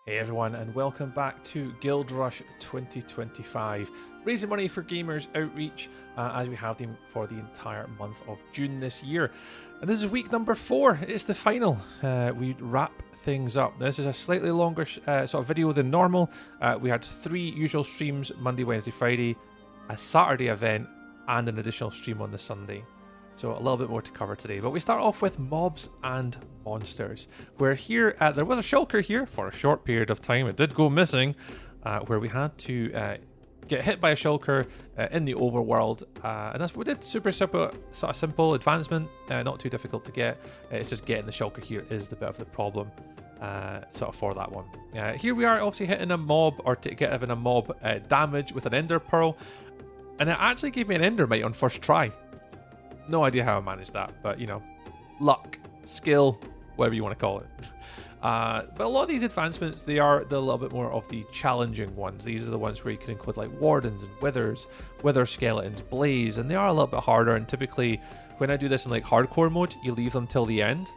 Hey everyone, and welcome back to Guild Rush 2025, raising money for gamers outreach as we have them for the entire month of June this year. And this is week number 4, it's the final. We wrap things up. This is a slightly longer sort of video than normal. We had 3 usual streams, Monday, Wednesday, Friday, a Saturday event, and an additional stream on the Sunday. So a little bit more to cover today, but we start off with mobs and monsters. We're here, there was a shulker here for a short period of time. It did go missing, where we had to get hit by a shulker in the overworld, and that's what we did. Super sort of simple advancement, not too difficult to get. It's just getting the shulker here is the bit of the problem, sort of for that one. Here we are, obviously hitting a mob, or getting a mob damage with an ender pearl, and it actually gave me an endermite on first try. No idea how I managed that, but you know, luck, skill, whatever you want to call it. But a lot of these advancements, they're a little bit more of the challenging ones. These are the ones where you can include like wardens and wither skeletons, blaze, and they are a little bit harder. And typically, when I do this in like hardcore mode, you leave them till the end,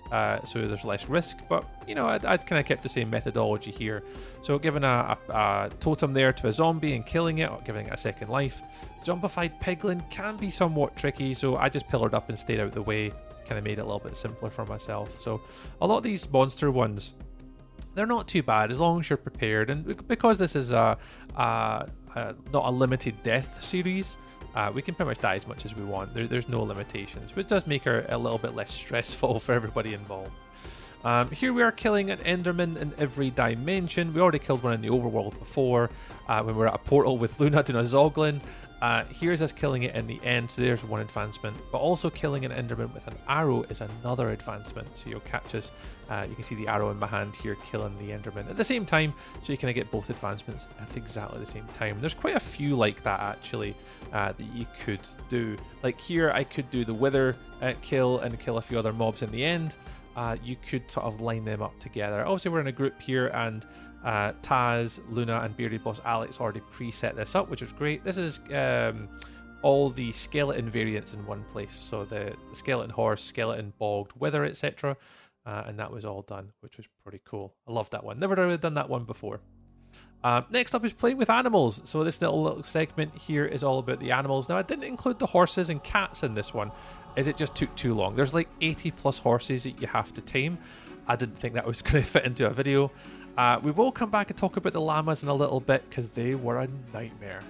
so there's less risk. But you know, I'd kind of kept the same methodology here. So giving a totem there to a zombie and killing it, or giving it a second life. Zombified piglin can be somewhat tricky, so I just pillared up and stayed out of the way. Kind of made it a little bit simpler for myself. So a lot of these monster ones, they're not too bad as long as you're prepared. And because this is not a limited death series, we can pretty much die as much as we want. There's no limitations, but it does make it a little bit less stressful for everybody involved. Here we are killing an enderman in every dimension. We already killed one in the overworld before when we were at a portal with Luna doing a zoglin. Here's us killing it in the end, so there's one advancement. But also killing an enderman with an arrow is another advancement. So you'll catch us, you can see the arrow in my hand here killing the enderman at the same time, so you can get both advancements at exactly the same time. There's quite a few like that actually that you could do. Like here I could do the wither kill and kill a few other mobs in the end. You could sort of line them up together. Obviously we're in a group here, and Taz, Luna, and BeardedBossAlex already preset this up, which was great. This is all the skeleton variants in one place. So the skeleton horse, skeleton bogged, wither, etc. And that was all done, which was pretty cool. I love that one. Never really done that one before. Next up is playing with animals. So this little segment here is all about the animals. Now I didn't include the horses and cats in this one, as it just took too long. There's like 80 plus horses that you have to tame. I didn't think that was going to fit into a video. We will come back and talk about the llamas in a little bit, because they were a nightmare.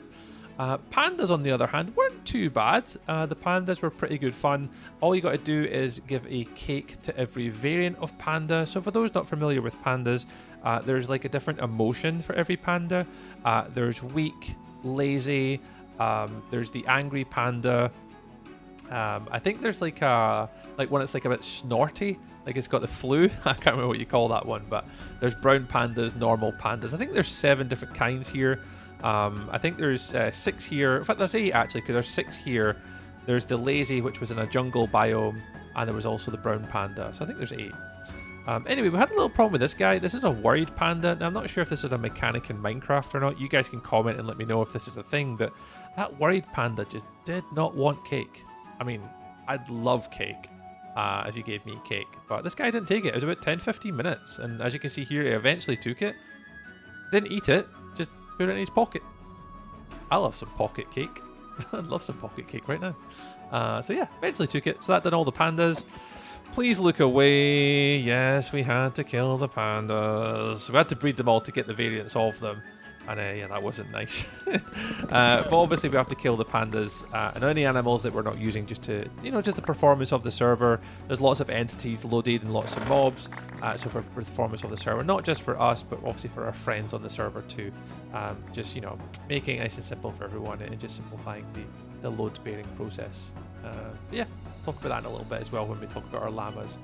Pandas, on the other hand, weren't too bad. The pandas were pretty good fun. All you got to do is give a cake to every variant of panda. So for those not familiar with pandas, there's like a different emotion for every panda. There's weak, lazy, there's the angry panda. I think there's like one that's like a bit snorty, like it's got the flu. I can't remember what you call that one, but there's brown pandas, normal pandas. I think there's 7 different kinds here. I think there's 6 here. In fact, there's 8 actually, because there's 6 here. There's the lazy, which was in a jungle biome, and there was also the brown panda. So I think there's 8. Anyway, we had a little problem with this guy. This is a worried panda. Now, I'm not sure if this is a mechanic in Minecraft or not. You guys can comment and let me know if this is a thing, but that worried panda just did not want cake. I mean, I'd love cake if you gave me cake, but this guy didn't take it. It was about 10-15 minutes, and as you can see here, he eventually took it. Didn't eat it, just put it in his pocket. I love some pocket cake. I'd love some pocket cake right now. So yeah, eventually took it. So that did all the pandas. Please look away. Yes, we had to kill the pandas. We had to breed them all to get the variants of them. And yeah, that wasn't nice. But obviously we have to kill the pandas and any animals that we're not using, just to, you know, just the performance of the server. There's lots of entities loaded and lots of mobs. So for performance of the server, not just for us, but obviously for our friends on the server too. Just, you know, making it nice and simple for everyone and just simplifying the load bearing process. Yeah, talk about that in a little bit as well when we talk about our llamas.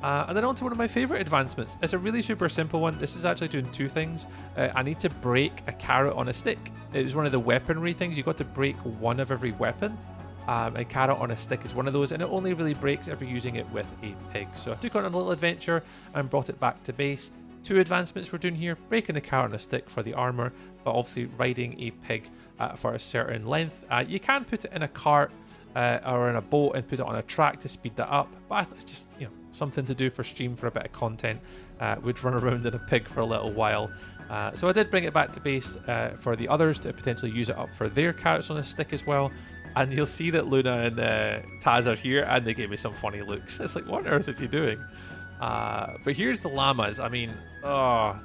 And then on to one of my favorite advancements. It's a really super simple one. This is actually doing 2 things. I need to break a carrot on a stick. It was one of the weaponry things. You got to break one of every weapon. A carrot on a stick is one of those, and it only really breaks if you're using it with a pig. So I took on a little adventure and brought it back to base. 2 advancements we're doing here: breaking the carrot on a stick for the armor, but obviously riding a pig for a certain length. You can put it in a cart or in a boat and put it on a track to speed that up. But I thought it's just, you know, something to do for stream for a bit of content. We'd run around in a pig for a little while. So I did bring it back to base for the others to potentially use it up for their carrots on a stick as well. And you'll see that Luna and Taz are here, and they gave me some funny looks. It's like, what on earth is he doing? But here's the llamas. I mean, oh,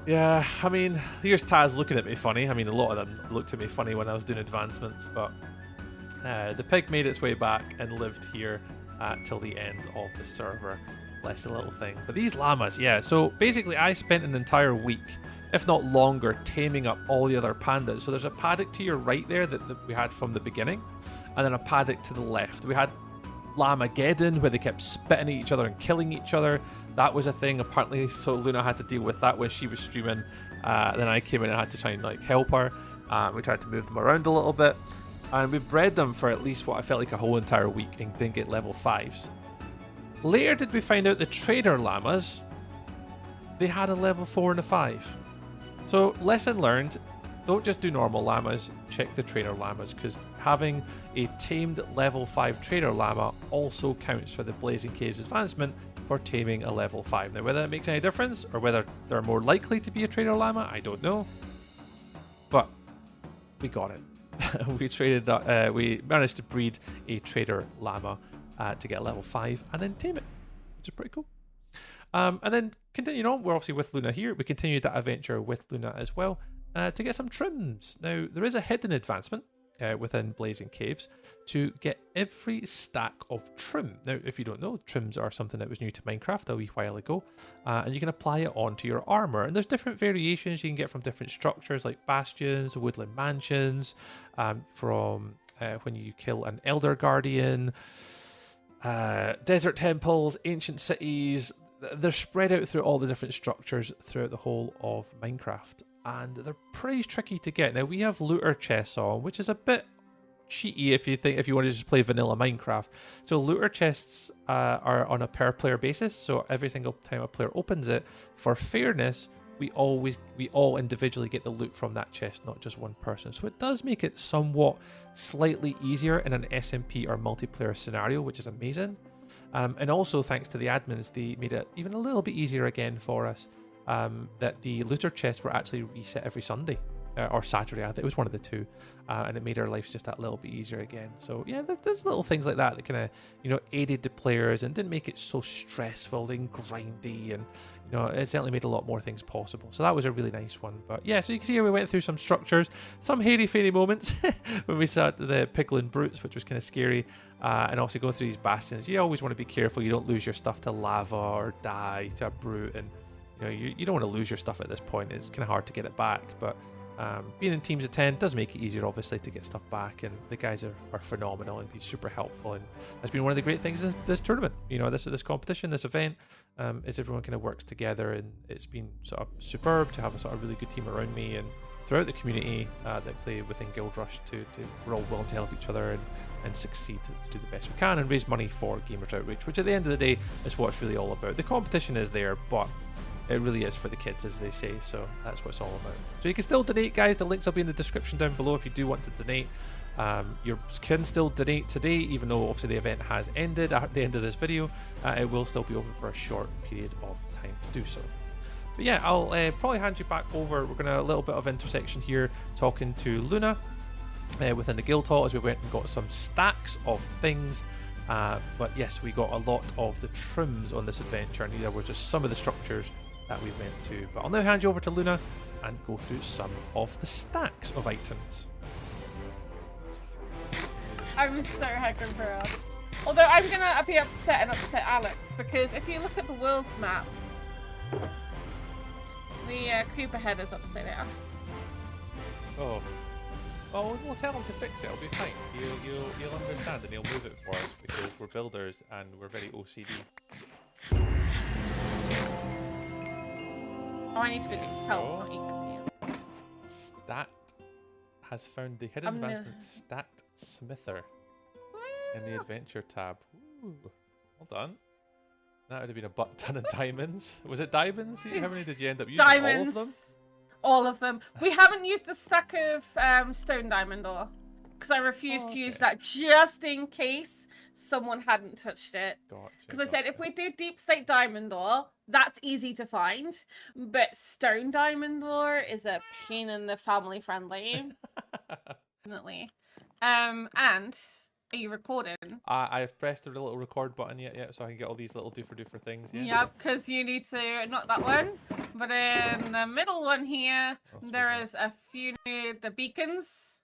yeah. I mean, here's Taz looking at me funny. I mean, a lot of them looked at me funny when I was doing advancements, but the pig made its way back and lived here till the end of the server. Bless the little thing. But these llamas, yeah. So basically, I spent an entire week, if not longer, taming up all the other pandas. So there's a paddock to your right there that we had from the beginning, and then a paddock to the left. We had Llamageddon, where they kept spitting at each other and killing each other. That was a thing, apparently, so Luna had to deal with that when she was streaming. Then I came in and had to try and like help her. We tried to move them around a little bit, and we bred them for at least what I felt like a whole entire week and didn't get level 5s. Later did we find out the trader llamas, they had a level 4 and a 5. So lesson learned, don't just do normal llamas, check the trader llamas, because having a tamed level 5 trader llama also counts for the Blazing Caves advancement for taming a level 5. Now whether that makes any difference, or whether they're more likely to be a trader llama, I don't know. But we got it. We managed to breed a trader llama to get a level 5 and then tame it, which is pretty cool. And then continuing on, we're obviously with Luna here. We continued that adventure with Luna as well to get some trims. Now, there is a hidden advancement within Blazing Caves to get every stack of trim. Now, if you don't know, trims are something that was new to Minecraft a wee while ago, and you can apply it onto your armor. And there's different variations you can get from different structures like bastions, woodland mansions, from when you kill an elder guardian, desert temples, ancient cities. They're spread out through all the different structures throughout the whole of Minecraft, and they're pretty tricky to get. Now, we have looter chests on, which is a bit cheaty if you want to just play vanilla Minecraft. So looter chests are on a per player basis, so every single time a player opens it, for fairness, we all individually get the loot from that chest, not just one person. So it does make it somewhat slightly easier in an SMP or multiplayer scenario, which is amazing. And also, thanks to the admins, they made it even a little bit easier again for us, that the looter chests were actually reset every Sunday. Or Saturday, I think it was one of the two, and it made our lives just that little bit easier again. So yeah, there's little things like that kind of aided the players and didn't make it so stressful and grindy, and it certainly made a lot more things possible. So that was a really nice one. But yeah, so you can see here we went through some structures, some hairy-fairy moments when we saw the piglin brutes, which was kind of scary, and also going through these bastions. You always want to be careful you don't lose your stuff to lava or die to a brute, and you don't want to lose your stuff at this point. It's kind of hard to get it back, but being in teams of 10 does make it easier, obviously, to get stuff back, and the guys are phenomenal and be super helpful, and that's been one of the great things in this tournament. This competition, this event, is everyone kind of works together, and it's been sort of superb to have a sort of really good team around me and throughout the community that play within Guild Rush to we're all willing to help each other and succeed to do the best we can and raise money for Gamers Outreach, which at the end of the day is what it's really all about. The competition is there, but it really is for the kids, as they say, so that's what it's all about. So you can still donate, guys. The links will be in the description down below if you do want to donate. You can still donate today, even though obviously the event has ended at the end of this video. It will still be open for a short period of time to do so. But yeah, I'll probably hand you back over. We're going to a little bit of intersection here, talking to Luna within the guild hall as we went and got some stacks of things. But yes, we got a lot of the trims on this adventure, and there were just some of the structures that we went to. But I'll now hand you over to Luna and go through some of the stacks of items. I'm so heckin' proud. Although I'm gonna be upset Alex, because if you look at the world's map, the Cooper head is upside down. Oh. Well, we'll tell him to fix it. It'll be fine. He'll understand, and he'll move it for us because we're builders and we're very OCD. Oh, I need to go do help, not eat cookies. Stat has found the hidden advancement Stat Smither in the adventure tab. Ooh, well done. That would have been a butt ton of diamonds. Was it diamonds? How many did you end up using? Diamonds. All of them? All of them. We haven't used the stack of stone diamond ore. because I refused to use that just in case someone hadn't touched it. Because I said, if we do deep slate diamond ore, that's easy to find, but stone diamond ore is a pain in the family friendly. Definitely. And are you recording? I've pressed the little record button yet, so I can get all these little doofer things. Yeah. Yep, because you need to, not that one, but in the middle one here, there is a few the beacons.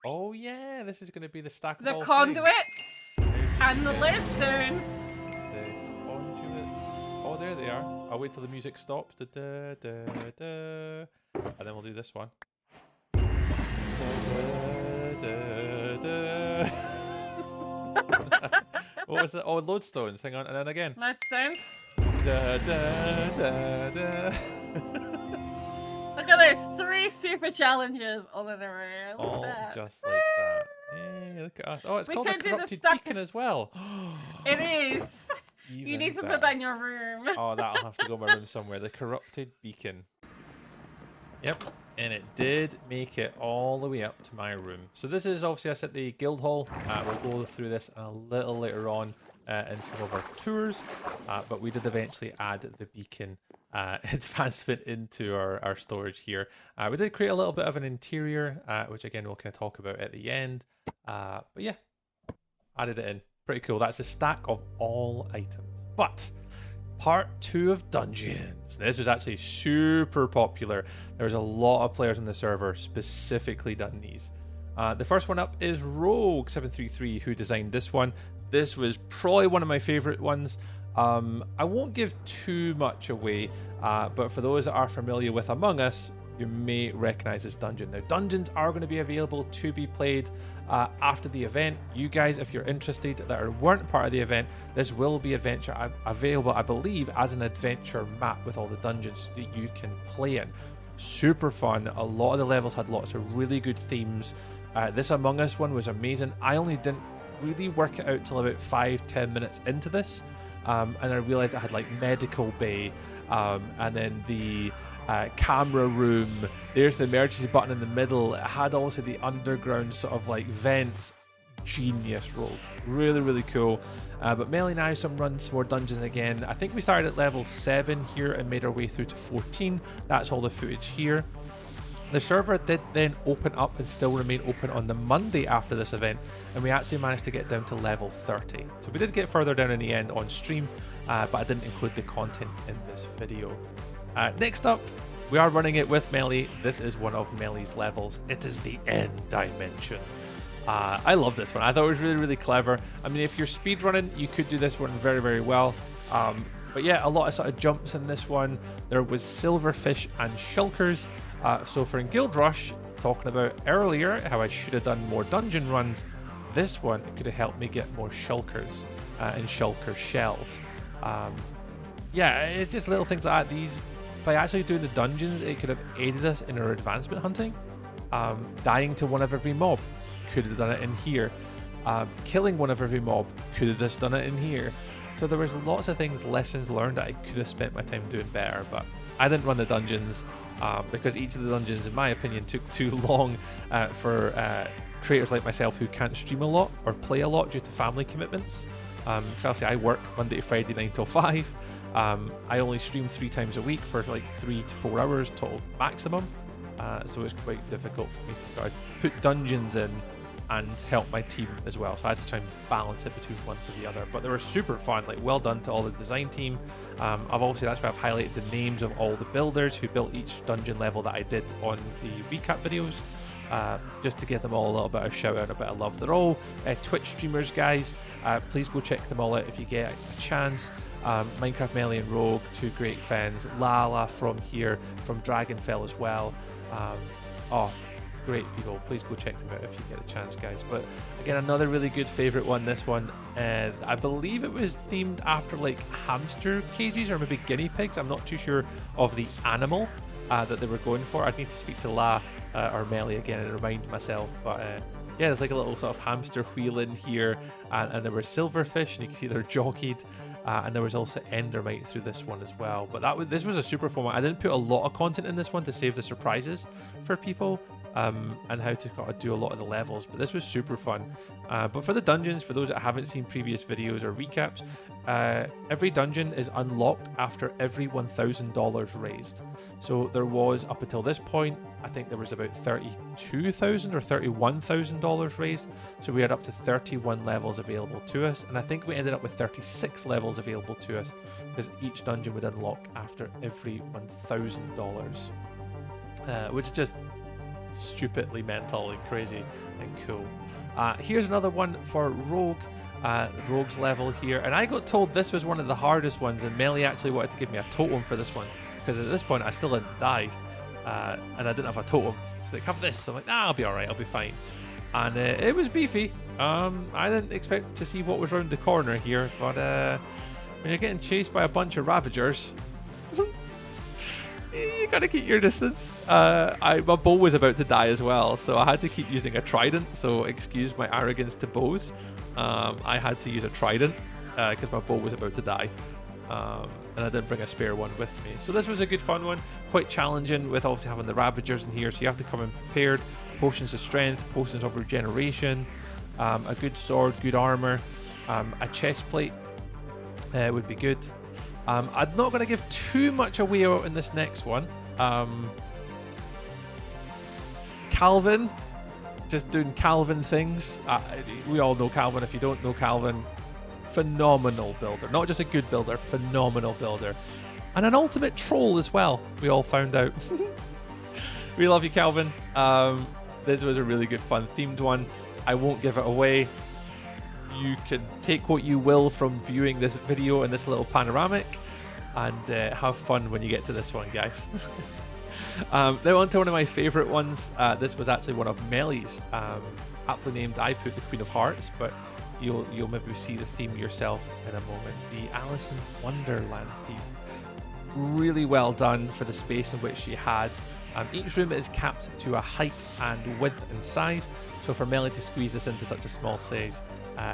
Oh yeah, this is going to be the stack of the all conduits and the leadstones. The conduits. Oh, there they are. I'll wait till the music stops. Da, da, da, da. And then we'll do this one. Da, da, da, da. What was it? Oh, lodestones. Hang on, and then again. Leadstones. Da, da, da, da. Look at this, 3 super challenges all in a row. All just like that. Hey, look at us. Oh, it's called the corrupted beacon as well. It is. You need to put that in your room. Oh, that'll have to go in my room somewhere. The corrupted beacon. Yep. And it did make it all the way up to my room. So this is obviously us at the guild hall. We'll go through this a little later on in some of our tours. But we did eventually add the beacon advancement into our storage here. We did create a little bit of an interior, which again we'll kind of talk about at the end. But yeah, added it in. Pretty cool. That's a stack of all items. But part 2 of dungeons. This was actually super popular. There's a lot of players on the server specifically done these. The first one up is Rogue733, who designed this one. This was probably one of my favorite ones. I won't give too much away, but for those that are familiar with Among Us, you may recognize this dungeon. Now, dungeons are going to be available to be played after the event. You guys, if you're interested that weren't part of the event, this will be available, I believe, as an adventure map with all the dungeons that you can play in. Super fun. A lot of the levels had lots of really good themes. This Among Us one was amazing. I only didn't really work it out till about 5-10 minutes into this, and I realized I had like medical bay, and then the camera room. There's the emergency button in the middle. It had also the underground sort of like vents. Genius Rogue. Really, really cool. But Melly and I run some more dungeons again. I think we started at level 7 here and made our way through to 14. That's all the footage here. The server did then open up and still remain open on the Monday after this event, and we actually managed to get down to level 30. So we did get further down in the end on stream, but I didn't include the content in this video. Next up, we are running it with Melly. This is one of Melly's levels. It is the end dimension. I love this one. I thought it was really, really clever. I mean, if you're speedrunning, you could do this one very, very well. But yeah, a lot of sort of jumps in this one. There was silverfish and shulkers. So for in Guild Rush, talking about earlier how I should have done more dungeon runs, this one could have helped me get more shulkers and shulker shells. Yeah, it's just little things like that. By actually doing the dungeons, it could have aided us in our advancement hunting. Dying to one of every mob, could have done it in here. Killing one of every mob, could have just done it in here. So there was lots of things, lessons learned that I could have spent my time doing better, but I didn't run the dungeons because each of the dungeons, in my opinion, took too long for creators like myself who can't stream a lot or play a lot due to family commitments. Because obviously I work Monday to Friday 9 till 5. I only stream 3 times a week for like 3 to 4 hours total maximum. So it's quite difficult for me to put dungeons in and help my team as well. So I had to try and balance it between one to the other. But they were super fun, like well done to all the design team. That's why I've highlighted the names of all the builders who built each dungeon level that I did on the recap videos. Just to give them all a little bit of shout out, a bit of love. They're all Twitch streamers, guys. Please go check them all out if you get a chance. Minecraft Melly and Rogue, 2 great fans. Lala from here, from Dragonfell as well. Great people. Please go check them out if you get a chance, guys. But again, another really good favorite one. This one, and I believe it was themed after like hamster cages or maybe guinea pigs. I'm not too sure of the animal that they were going for. I'd need to speak to La or Melly again and remind myself. But yeah, there's like a little sort of hamster wheel in here, and there were silverfish, and you can see they're jockeyed. And there was also endermite through this one as well. But this was a super fun one. I didn't put a lot of content in this one to save the surprises for people. and how to kind of do a lot of the levels. But this was super fun. But for the dungeons, for those that haven't seen previous videos or recaps, every dungeon is unlocked after every $1,000 raised. So there was, up until this point, I think there was about $32,000 or $31,000 raised. So we had up to 31 levels available to us, and I think we ended up with 36 levels available to us, because each dungeon would unlock after every $1,000, which is just stupidly mental and crazy and cool. Here's another one for Rogue. Rogue's level here, and I got told this was one of the hardest ones, and Melly actually wanted to give me a totem for this one, because at this point I still hadn't died, and I didn't have a totem. So like, have this. So I'm like, nah, I'll be alright, I'll be fine. And it was beefy. I didn't expect to see what was around the corner here, but when you're getting chased by a bunch of Ravagers, you gotta keep your distance. My bow was about to die as well, so I had to keep using a trident, so excuse my arrogance to bows. I had to use a trident because my bow was about to die, and I didn't bring a spare one with me. So this was a good fun one, quite challenging with obviously having the Ravagers in here, so you have to come in prepared. Potions of strength, potions of regeneration, a good sword, good armor, a chest plate would be good. I'm not going to give too much away out in this next one. Calvin, just doing Calvin things. We all know Calvin. If you don't know Calvin, phenomenal builder. Not just a good builder, phenomenal builder. And an ultimate troll as well, we all found out. We love you, Calvin. This was a really good fun themed one. I won't give it away. You can take what you will from viewing this video and this little panoramic, and have fun when you get to this one, guys. Now on to one of my favourite ones. This was actually one of Melly's, aptly named I Put the Queen of Hearts, but you'll maybe see the theme yourself in a moment. The Alice in Wonderland theme. Really well done for the space in which she had. Each room is capped to a height and width and size, so for Melly to squeeze this into such a small size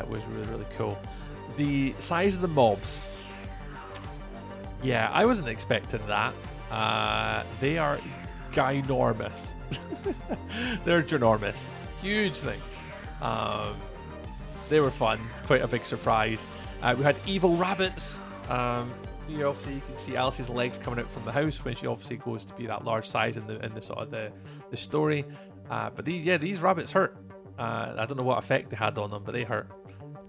was really, really cool. The size of the mobs, yeah, I wasn't expecting that. They are ginormous. They're ginormous, huge things. They were fun. It's quite a big surprise. We had evil rabbits. Here, obviously, you can see Alice's legs coming out from the house when she obviously goes to be that large size in the sort of the story. But these rabbits hurt. I don't know what effect they had on them, but they hurt.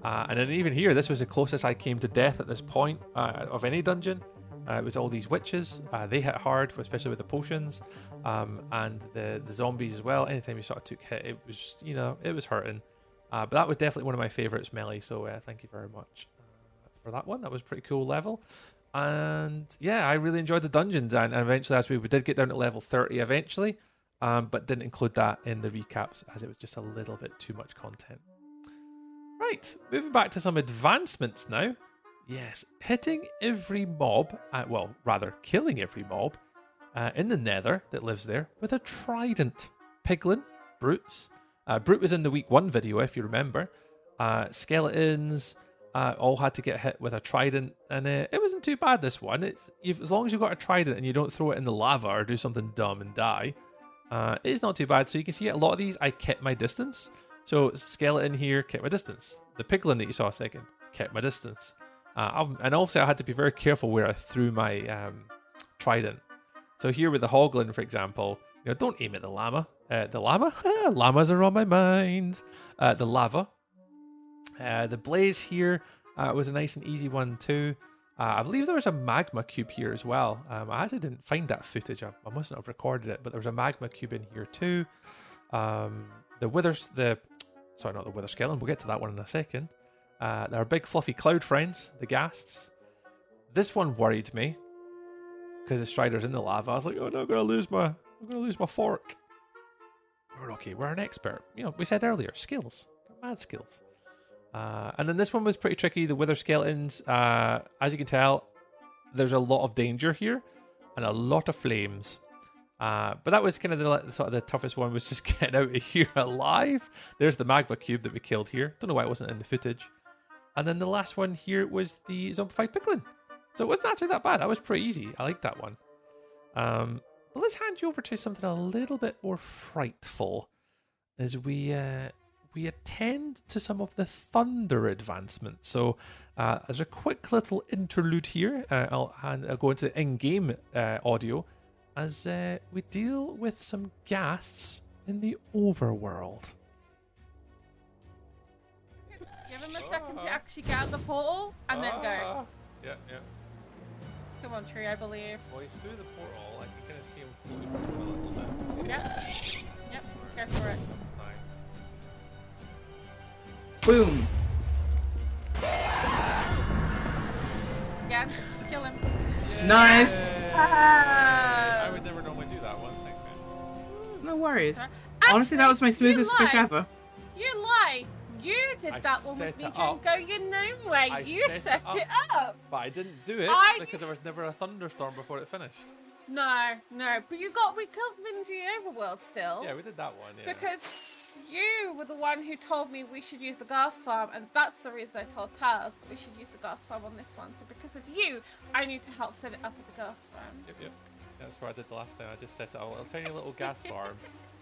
And then even here, this was the closest I came to death at this point of any dungeon. It was all these witches. They hit hard, especially with the potions, and the zombies as well. Anytime you sort of took hit, it was, it was hurting. But that was definitely one of my favourites, Melly. So thank you very much for that one. That was a pretty cool level. And yeah, I really enjoyed the dungeons, and eventually, as we did get down to level 30 eventually, but didn't include that in the recaps as it was just a little bit too much content. Right, moving back to some advancements now. Yes, hitting every mob, well, rather killing every mob in the Nether that lives there with a trident. Piglin, brutes. Brute was in the week 1 video, if you remember. Skeletons. All had to get hit with a trident, and it wasn't too bad, this one. As long as you've got a trident and you don't throw it in the lava or do something dumb and die, it's not too bad. So you can see a lot of these, I kept my distance. So skeleton here, kept my distance. The piglin that you saw a second, kept my distance. And also I had to be very careful where I threw my trident. So here with the hoglin, for example, don't aim at the llama. The llama? Llamas are on my mind. The lava. The blaze here was a nice and easy one too. I believe there was a magma cube here as well. I actually didn't find that footage. I mustn't have recorded it, but there was a magma cube in here too. Sorry, not the wither skeleton. We'll get to that one in a second. Our big fluffy cloud friends, the ghasts. This one worried me because the strider's in the lava. I was like, oh no, I'm gonna lose my fork. We're okay. We're an expert. We said earlier, skills, mad skills. And then this one was pretty tricky. The wither skeletons, as you can tell, there's a lot of danger here and a lot of flames. But that was kind of the toughest one, was just getting out of here alive. There's the magma cube that we killed here. Don't know why it wasn't in the footage. And then the last one here was the zombified piglin. So it wasn't actually that bad. That was pretty easy. I like that one. But let's hand you over to something a little bit more frightful as we attend to some of the thunder advancements. So as a quick little interlude here, I'll go into the in-game audio as we deal with some ghasts in the overworld. Give him a second to actually get out the portal and then go. Yeah. Come on, Tree, I believe. Well, he's through the portal. I can kind of see him floating a little bit. Yep, go for it. Boom. Again, kill him. Yeah. Nice. I would never normally do that one. Thanks, man. No worries. Actually, Honestly, that was my smoothest fish ever. You lie. You did that one with me, Go your known way. You set it up. But I didn't do it because there was never a thunderstorm before it finished. No. But we killed him into the overworld still. Yeah, we did that one, yeah. Because you were the one who told me we should use the gas farm, and that's the reason I told Taz that we should use the gas farm on this one. So because of you, I need to help set it up at the gas farm. Yep. That's what I did the last time. I just set up a tiny little gas farm.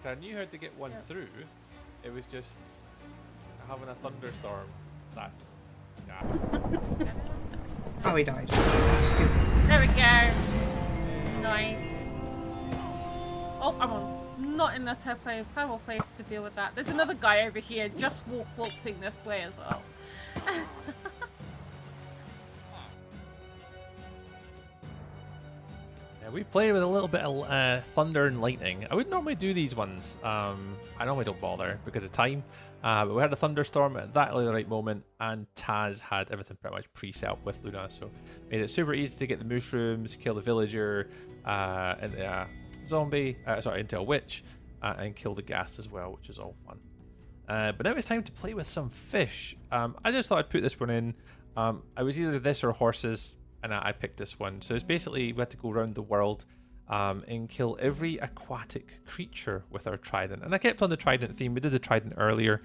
I knew how to get one through. It was just having a thunderstorm. That's gas. Oh, he died. Stupid. There we go. Nice. Oh, I'm on. Not in the terrible place to deal with that. There's another guy over here just waltzing this way as well. Yeah, we played with a little bit of thunder and lightning. I would normally do these ones. I normally don't bother because of time. But we had a thunderstorm at that really the right moment, and Taz had everything pretty much pre-set up with Luna, so made it super easy to get the mushrooms, kill the villager, and the zombie, into a witch, and kill the ghast as well, which is all fun. But now it's time to play with some fish. I just thought I'd put this one in. I was either this or horses, and I picked this one. So it's basically we had to go around the world and kill every aquatic creature with our trident. And I kept on the trident theme. We did the trident earlier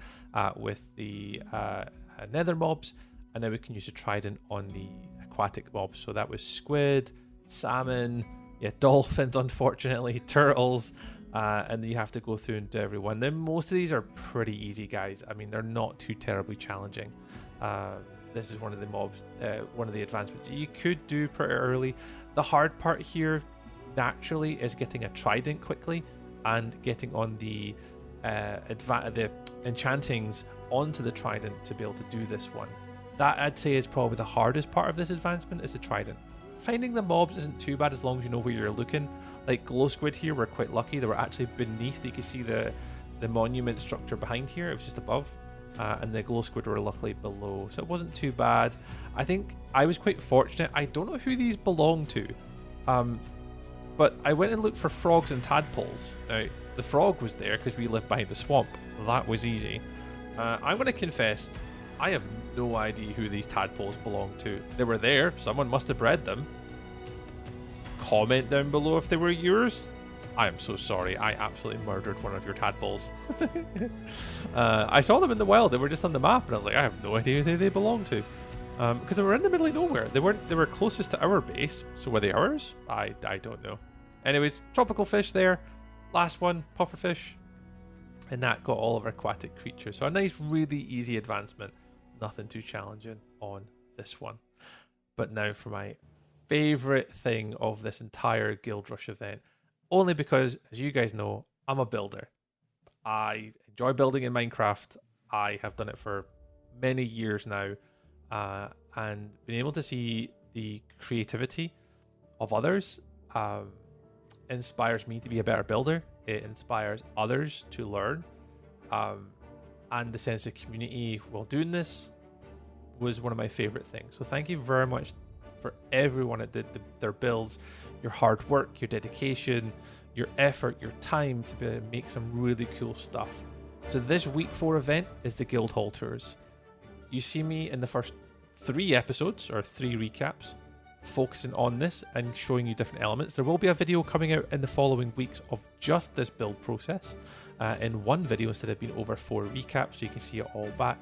with the nether mobs, and now we can use the trident on the aquatic mobs. So that was squid, salmon, dolphins, unfortunately, turtles, and then you have to go through and do everyone. Then most of these are pretty easy, guys. I mean, they're not too terribly challenging. This is one of the mobs, one of the advancements you could do pretty early. The hard part here, naturally, is getting a trident quickly and getting on the enchantings onto the trident to be able to do this one. That, I'd say, is probably the hardest part of this advancement, is the trident. Finding the mobs isn't too bad as long as you know where you're looking. Like glow squid here, we're quite lucky. They were actually beneath. You can see the monument structure behind here. It was just above. And the glow squid were luckily below. So it wasn't too bad. I think I was quite fortunate. I don't know who these belong to. But I went and looked for frogs and tadpoles. Now, the frog was there because we lived behind the swamp. That was easy. I'm going to confess, I have no idea who these tadpoles belong to. They were there. Someone must have bred them. Comment down below if they were yours. I am so sorry. I absolutely murdered one of your tadpoles. I saw them in the wild. They were just on the map, and I was like, I have no idea who they belong to. Because they were in the middle of nowhere. They were closest to our base. So were they ours? I don't know. Anyways, tropical fish there. Last one, pufferfish. And that got all of our aquatic creatures. So a nice, really easy advancement. Nothing too challenging on this one. But now for my favorite thing of this entire Guild Rush event. Only because, as you guys know, I'm a builder. I enjoy building in Minecraft. I have done it for many years now. And being able to see the creativity of others inspires me to be a better builder. It inspires others to learn. And the sense of community while doing this was one of my favorite things. So thank you very much for everyone that did their builds, your hard work, your dedication, your effort, your time to make some really cool stuff. So this week 4 event is the Guild Hall Tours. You see me in the first 3 episodes, or 3 recaps, focusing on this and showing you different elements. There will be a video coming out in the following weeks of just this build process in one video instead of being over 4 recaps, so you can see it all back.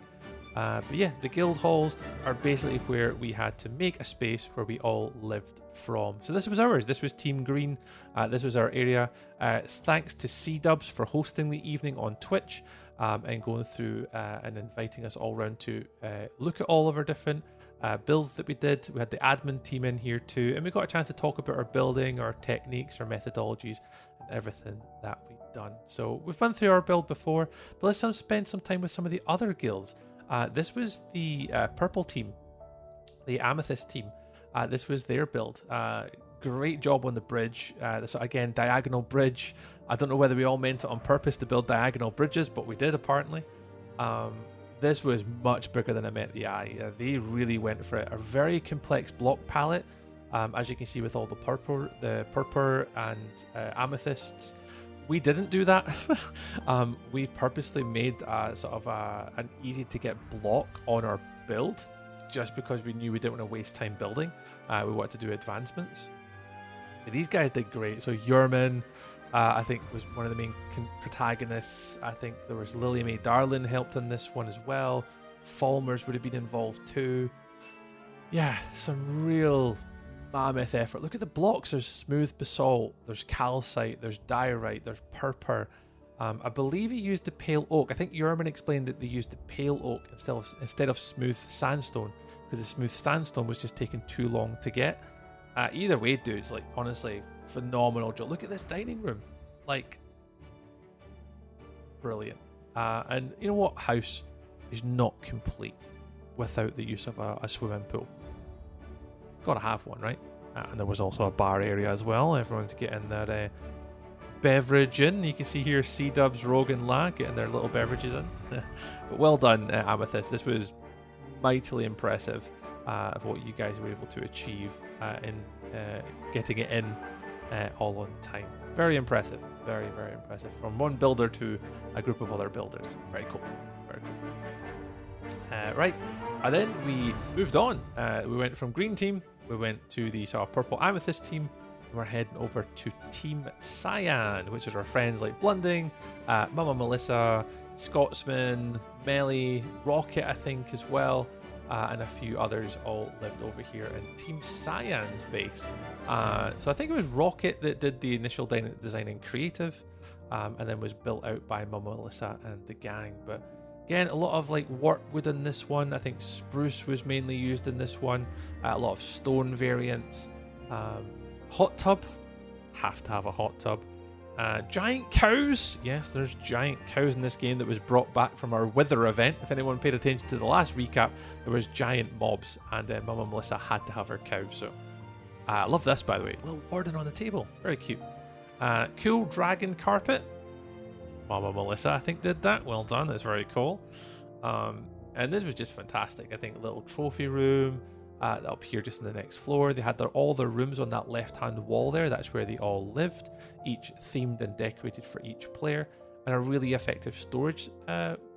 But yeah, the guild halls are basically where we had to make a space where we all lived from. So this was ours. This was Team Green. This was our area. Thanks to C-Dubs for hosting the evening on Twitch and going through and inviting us all around to look at all of our different builds that we did. We had the admin team in here too, and we got a chance to talk about our building, our techniques, our methodologies, and everything that we've done. So we've run through our build before, but let's spend some time with some of the other guilds. This was the purple team, the amethyst team. This was their build. Great job on the bridge. So again, diagonal bridge. I don't know whether we all meant it on purpose to build diagonal bridges, but we did apparently. This was much bigger than I met the eye. They really went for it. A very complex block palette, as you can see with all the purple and amethysts. We didn't do that. We purposely made sort of an easy to get block on our build, just because we knew we didn't want to waste time building. We wanted to do advancements. But these guys did great. So Yerman, I think, was one of the main protagonists. I think there was Lily Mae Darlin helped on this one as well. Falmers would have been involved too. Yeah, some real mammoth effort. Look at the blocks. There's smooth basalt, there's calcite, there's diorite, there's purpur. I believe he used the pale oak. I think Yerman explained that they used the pale oak instead of smooth sandstone, because the smooth sandstone was just taking too long to get. Either way, dudes, like, honestly, phenomenal job. Look at this dining room, like, brilliant. And you know what house is not complete without the use of a swimming pool? Gotta have one, right? And there was also a bar area as well. Everyone to get in their beverage in. You can see here C-Dubs, Rogue, and La getting their little beverages in. But well done, Amethyst. This was mightily impressive of what you guys were able to achieve in getting it in all on time. Very impressive. Very, very impressive. From one builder to a group of other builders. Very cool. Very cool. Right. And then we moved on. We went from green team. We went to the sort of purple amethyst team. And we're heading over to Team Cyan, which is our friends like Blunding, Mama Melissa, Scotsman, Melly, Rocket, I think, as well. And a few others all lived over here in Team Cyan's base. So I think it was Rocket that did the initial design and creative, and then was built out by Mama Melissa and the gang. But again, a lot of like workwood in this one. I think spruce was mainly used in this one. A lot of stone variants. Hot tub. Have to have a hot tub. Giant cows. Yes, there's giant cows in this game that was brought back from our Wither event. If anyone paid attention to the last recap, there was giant mobs, and Mama Melissa had to have her cow. So I love this, by the way. Little warden on the table. Very cute. Cool dragon carpet. Mama Melissa, I think, did that. Well done. That's very cool. And this was just fantastic. I think a little trophy room. Up here just in the next floor, they had all their rooms on that left hand wall there. That's where they all lived, each themed and decorated for each player, and a really effective storage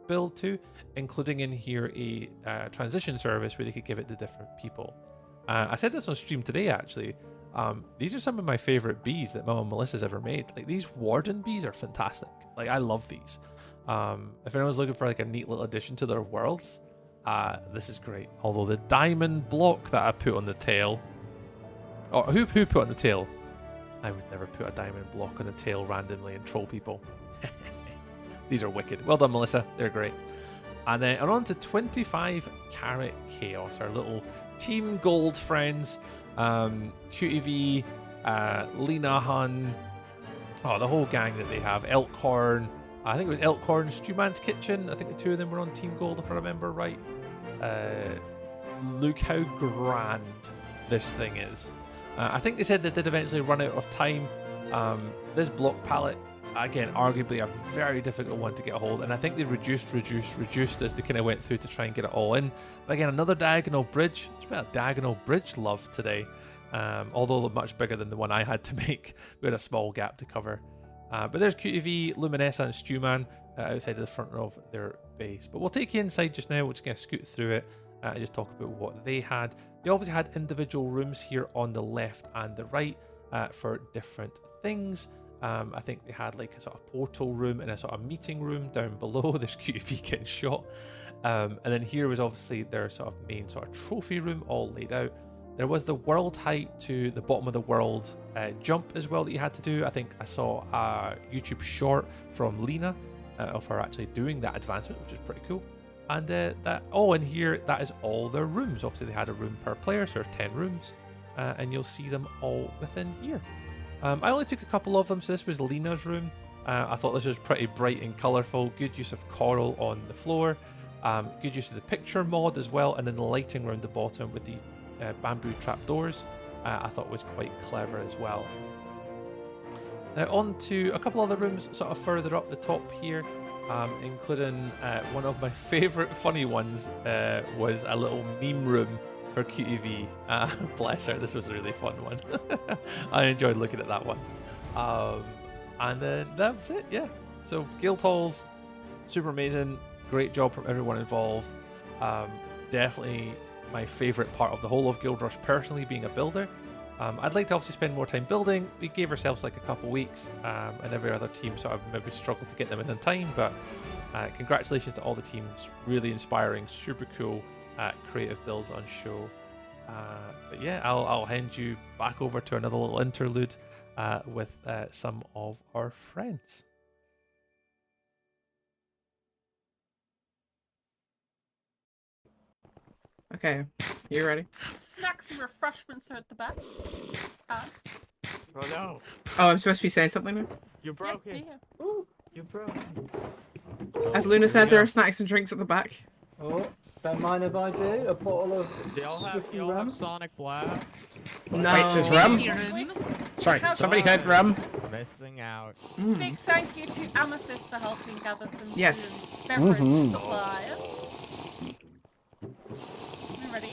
build too, including in here a transition service where they could give it to different people. I said this on stream today actually. These are some of my favorite bees that Mama Melissa's ever made. Like, these warden bees are fantastic. Like, I love these. If anyone's looking for like a neat little addition to their worlds, this is great. Although the diamond block that I put on the tail, or who put on the tail? I would never put a diamond block on the tail randomly and troll people. These are wicked. Well done, Melissa. They're great. And then on to 25 Carat Chaos, our little Team Gold friends. QTV, Lena Hun, the whole gang that they have. Elkhorn. I think it was Elkhorn, Stewman's Kitchen. I think the two of them were on Team Gold, if I remember right. Look how grand this thing is. I think they said they did eventually run out of time. This block palette, again, arguably a very difficult one to get a hold, and I think they reduced as they kind of went through to try and get it all in. But again, another diagonal bridge. There's a bit of diagonal bridge love today, although much bigger than the one I had to make. We had a small gap to cover. But there's QTV, Luminessa, and Stewman outside of the front of their base. But we'll take you inside just now. We're just going to scoot through it and just talk about what they had. They obviously had individual rooms here on the left and the right for different things. I think they had like a sort of portal room and a sort of meeting room down below. There's QTV getting shot. And then here was obviously their sort of main sort of trophy room all laid out. There was the world height to the bottom of the world jump as well that you had to do. I think I saw a YouTube short from Lena of her actually doing that advancement, which is pretty cool. And in here, that is all their rooms. Obviously, they had a room per player, so there's 10 rooms. And you'll see them all within here. I only took a couple of them, so this was Lena's room. I thought this was pretty bright and colourful. Good use of coral on the floor. Good use of the picture mod as well. And then the lighting around the bottom with the bamboo trapdoors, I thought was quite clever as well. Now on to a couple other rooms sort of further up the top here, including one of my favourite funny ones was a little meme room for QTV. Bless her, this was a really fun one. I enjoyed looking at that one. And then that's it, yeah. So guild halls, super amazing, great job from everyone involved. Definitely my favourite part of the whole of Guild Rush personally, being a builder. I'd like to obviously spend more time building. We gave ourselves like a couple weeks, and every other team sort of maybe struggled to get them in time, but congratulations to all the teams. Really inspiring, super cool, creative builds on show. But yeah, I'll hand you back over to another little interlude with some of our friends. Okay, you ready? Snacks and refreshments are at the back. Alex. Oh no! Oh, I'm supposed to be saying something now? You broke Yeah, it. yeah. Ooh, you broke it. As Luna said, there are snacks and drinks at the back. Oh, don't mind if I do. A bottle of They all have, Swifty you all rum. have Sonic Blast. No. Wait, there's rum? Sorry, How's somebody that? had rum? Missing out. Big thank you to Amethyst for helping gather some Yes. beverage Mhm. supplies. We ready?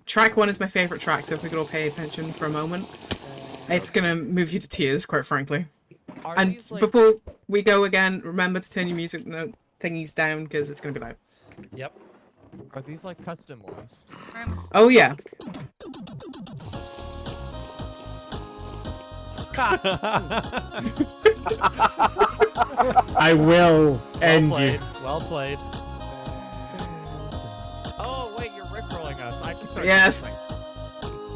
Track 1 is my favourite track, so if we could all pay attention for a moment. It's gonna move you to tears, quite frankly. Are And these like before we go again, remember to turn your music note thingies down, because it's gonna be loud. Yep. are these like custom ones? Oh yeah. I will end you. Well played. Oh wait, you're rickrolling us. I can start Yes. dancing.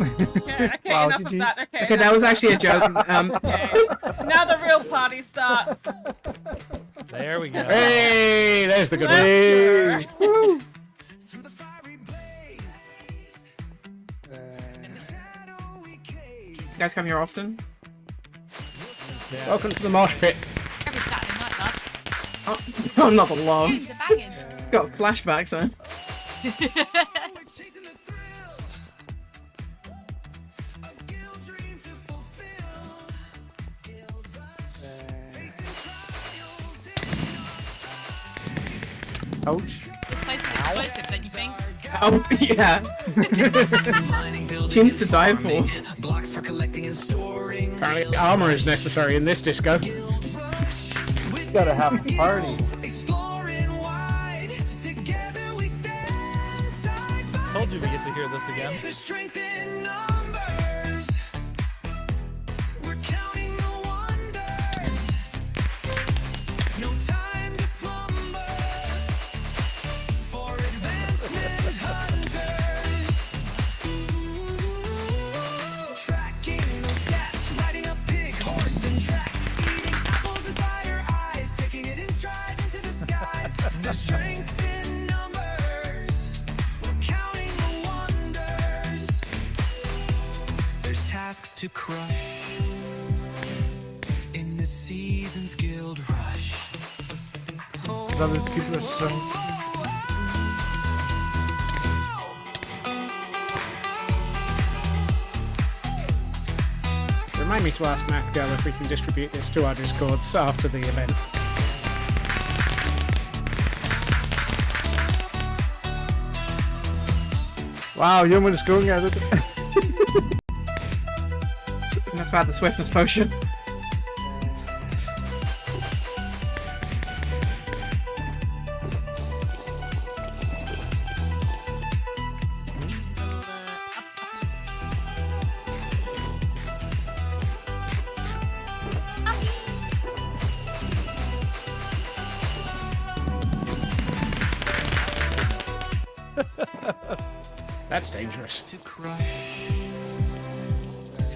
Okay, Wow, enough did of you- that. Okay, Okay, enough that was of actually a joke. Okay, now the real party starts. There we go. Hey, there's the good one. Let's go. Woo. You guys come here often? Welcome to the mosh pit. Every Saturday night, lad. Oh, I'm not alone. Games are banging. Got flashbacks, huh? Ouch. This place is explosive, don't you think? Oh, yeah. Teams to die for. Blocks for collecting and storing. Apparently armor is necessary in this disco. gotta have a party. Exploring wide. Together we stand side by Told you we get to hear this again. the strength in numbers. We're counting the wonders. No time to slumber. For advancement hunters. Tracking those stats. Riding a pig, horse, and track. Eating apples and spider eyes. Taking it in stride into the skies. The strength in numbers. We're counting the wonders. There's tasks to crush in this season's guild rush. Zaraz przepraszam. Remind me to ask Matt Girl if we can distribute this to our Discords after the event. Wow, jongen, is going at it. And that's about the swiftness potion. That's dangerous. to crush.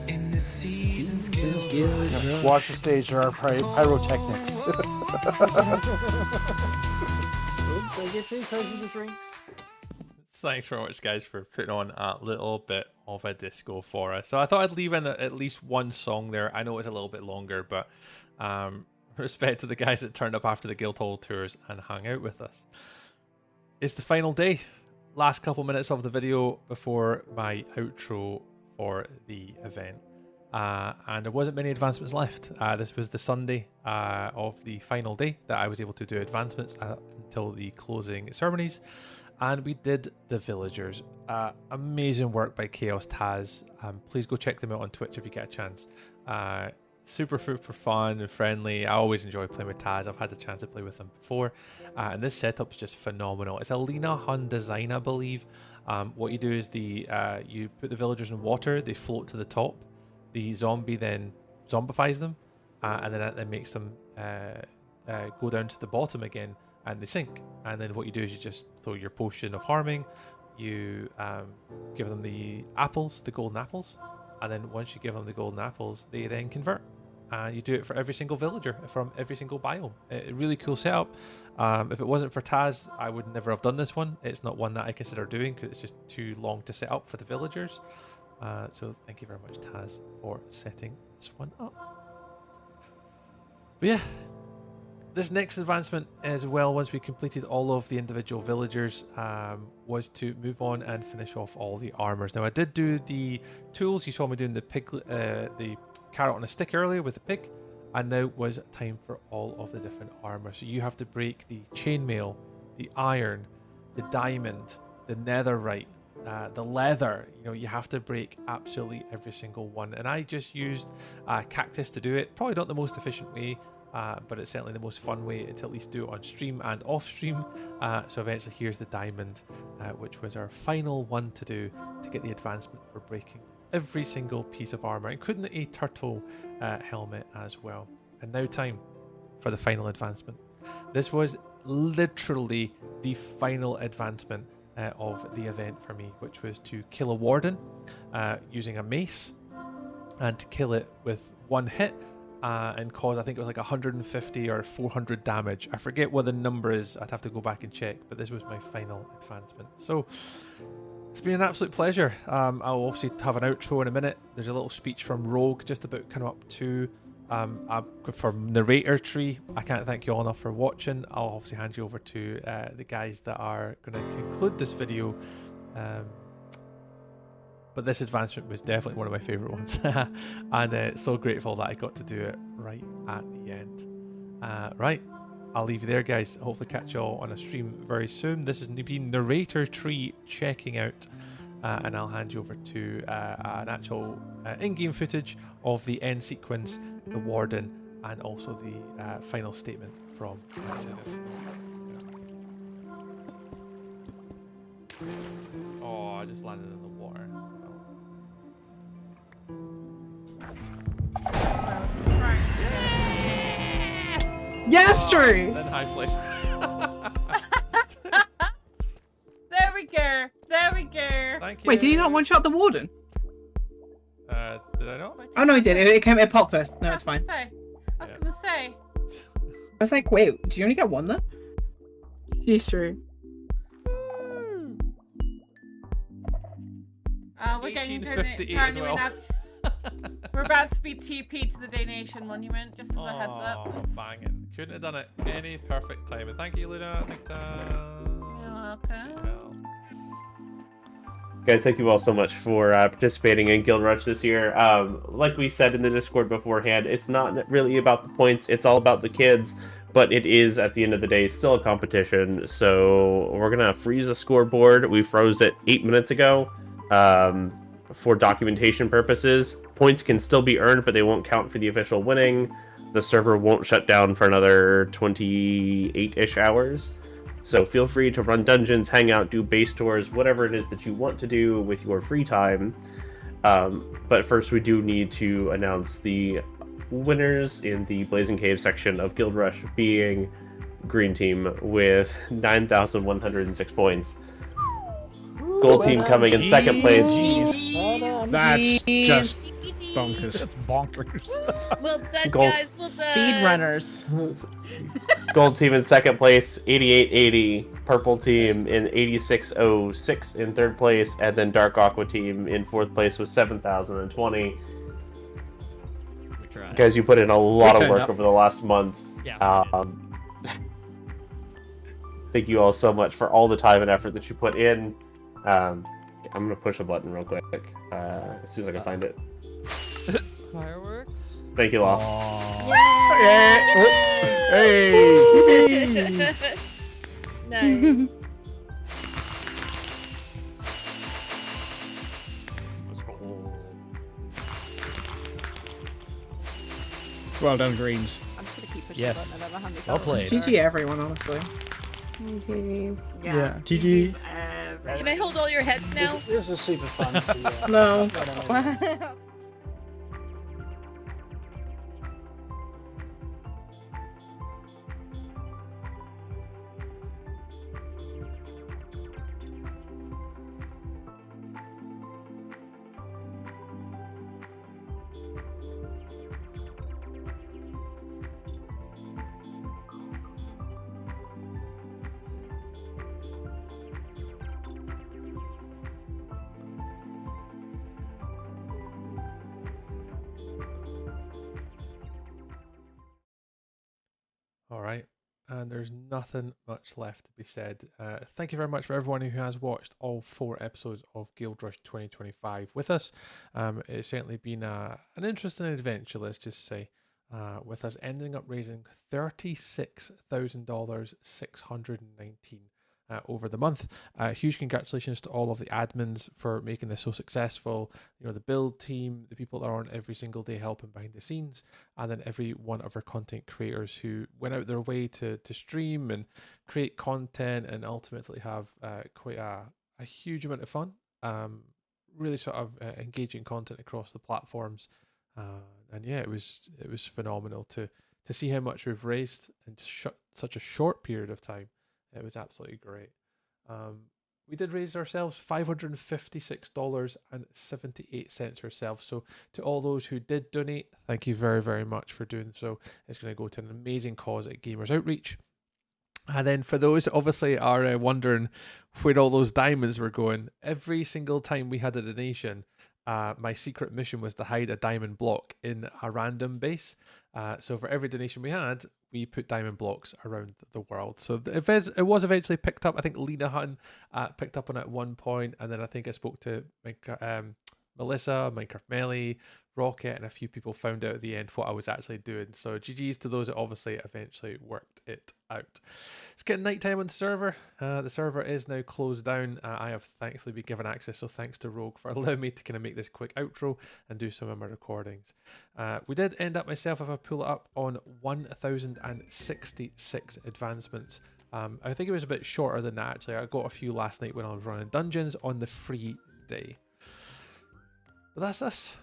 In the season's Watch the stage. There are pyrotechnics. Oops, they get too close to the drinks. Thanks very much, guys, for putting on a little bit of a disco for us. So I thought I'd leave in at least one song there. I know it's a little bit longer, but respect to the guys that turned up after the Guildhall tours and hung out with us. It's the final day. Last couple minutes of the video before my outro for the event. And there wasn't many advancements left. This was the Sunday of the final day that I was able to do advancements up until the closing ceremonies. And we did the villagers. Amazing work by Chaos Taz. Please go check them out on Twitch if you get a chance. Super fun and friendly. I always enjoy playing with Taz. I've had the chance to play with them before. And this setup's just phenomenal. It's a Lena Hun design, I believe. What you do is you put the villagers in water. They float to the top. The zombie then zombifies them. And then it makes them go down to the bottom again. And they sink. And then what you do is you just throw your potion of harming. You give them the apples, the golden apples. And then once you give them the golden apples, they then convert. And you do it for every single villager from every single biome. A really cool setup. If it wasn't for Taz, I would never have done this one. It's not one that I consider doing because it's just too long to set up for the villagers. So thank you very much, Taz, for setting this one up. But yeah. This next advancement as well, once we completed all of the individual villagers, was to move on and finish off all the armors. Now, I did do the tools. You saw me doing the carrot on a stick earlier with the pig, and now was time for all of the different armor. So you have to break the chainmail, the iron, the diamond, the netherite, the leather. You know, you have to break absolutely every single one. And I just used cactus to do it. Probably not the most efficient way. But it's certainly the most fun way to at least do it on stream and off stream. So eventually here's the diamond, which was our final one to do to get the advancement for breaking every single piece of armor, including a turtle helmet as well. And now time for the final advancement. This was literally the final advancement of the event for me, which was to kill a warden using a mace and to kill it with one hit. And cause, I think it was like 150 or 400 damage. I forget what the number is. I'd have to go back and check. But this was my final advancement. So it's been an absolute pleasure. I'll obviously have an outro in a minute. There's a little speech from Rogue just about kind of up to for narrator tree. I can't thank you all enough for watching. I'll obviously hand you over to the guys that are going to conclude this video. But this advancement was definitely one of my favourite ones. And so grateful that I got to do it right at the end. Right, I'll leave you there, guys. Hopefully catch you all on a stream very soon. This has been Narrator Tree checking out. And I'll hand you over to an actual in-game footage of the end sequence, the Warden, and also the final statement from myself. Oh, I just landed in the water. Yes, Drew! Then high flash. There we go. There we go. Thank you. Wait, did he not one-shot the warden? Did I not? Oh no, he did. It popped first. No, it's fine. I was gonna say. I was like, wait, do you only get one then? She's true. We're getting 1858 as well. We're about to be TP to the Donation Monument, just as a heads up. Banging. Couldn't have done it any perfect time. And thank you, Luna. You're welcome. Guys, thank you all so much for participating in Guild Rush this year. Like we said in the Discord beforehand, it's not really about the points, it's all about the kids, but it is, at the end of the day, still a competition. So we're going to freeze a scoreboard. We froze it 8 minutes ago for documentation purposes. Points can still be earned, but they won't count for the official winning. The server won't shut down for another 28-ish hours. So feel free to run dungeons, hang out, do base tours, whatever it is that you want to do with your free time. But first we do need to announce the winners in the Blazing Cave section of Guild Rush, being Green Team with 9,106 points. Gold team coming in second place. Jeez. Well done. That's Jeez. just bonkers. It's bonkers. Well done, Gold. guys. Well done. Speedrunners. Gold team in second place, 8880. Purple team in 8606 in third place, and then Dark Aqua team in fourth place with 7020. We tried. Guys, you put in a lot of turned work up. over the last month. Yeah. Thank you all so much for all the time and effort that you put in. I'm gonna push a button real quick as soon as I can find it. Fireworks. Thank you, Law. Hey! Nice. Let's go. Well done, Greens. I'm just gonna keep pushing Yes. the button. I never hand this Well over. played. GG everyone, honestly. Yeah, GG. Can I hold all your heads now? This is super fun. To, No. All right. And there's nothing much left to be said. Thank you very much for everyone who has watched all 4 episodes of Guild Rush 2025 with us. It's certainly been an interesting adventure, let's just say, with us ending up raising $36,619 over the month. Huge congratulations to all of the admins for making this so successful. You know, the build team, the people that are on every single day helping behind the scenes, and then every one of our content creators who went out their way to stream and create content and ultimately have quite a huge amount of fun. Really sort of engaging content across the platforms. And yeah, it was phenomenal to see how much we've raised in such a short period of time. It was absolutely great. We did raise ourselves $556.78 ourselves. So to all those who did donate, thank you very, very much for doing so. It's going to go to an amazing cause at Gamers Outreach. And then for those that obviously are wondering where all those diamonds were going, every single time we had a donation, my secret mission was to hide a diamond block in a random base. So for every donation we had, we put diamond blocks around the world. So it was eventually picked up. I think Lena Hutton picked up on it at one point, and then I think I spoke to Melissa, Minecraft Melly, Rocket, and a few people found out at the end what I was actually doing. So GG's to those that obviously eventually worked it out. It's getting nighttime on the server. The server is now closed down. I have thankfully been given access, so thanks to Rogue for allowing me to kind of make this quick outro and do some of my recordings. We did end up myself, if I pull it up, on 1,066 advancements. I think it was a bit shorter than that actually. I got a few last night when I was running dungeons on the free day. But that's us.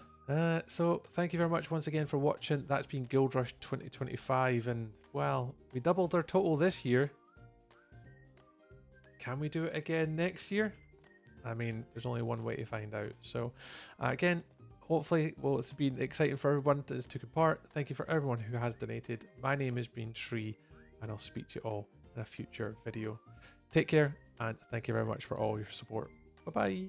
So thank you very much once again for watching. That's been Guild Rush 2025, and well, we doubled our total this year. Can we do it again next year? I mean, there's only one way to find out. So again, hopefully, well, it's been exciting for everyone that has taken part. Thank you for everyone who has donated. My name has been Tree, and I'll speak to you all in a future video. Take care, and thank you very much for all your support. Bye bye.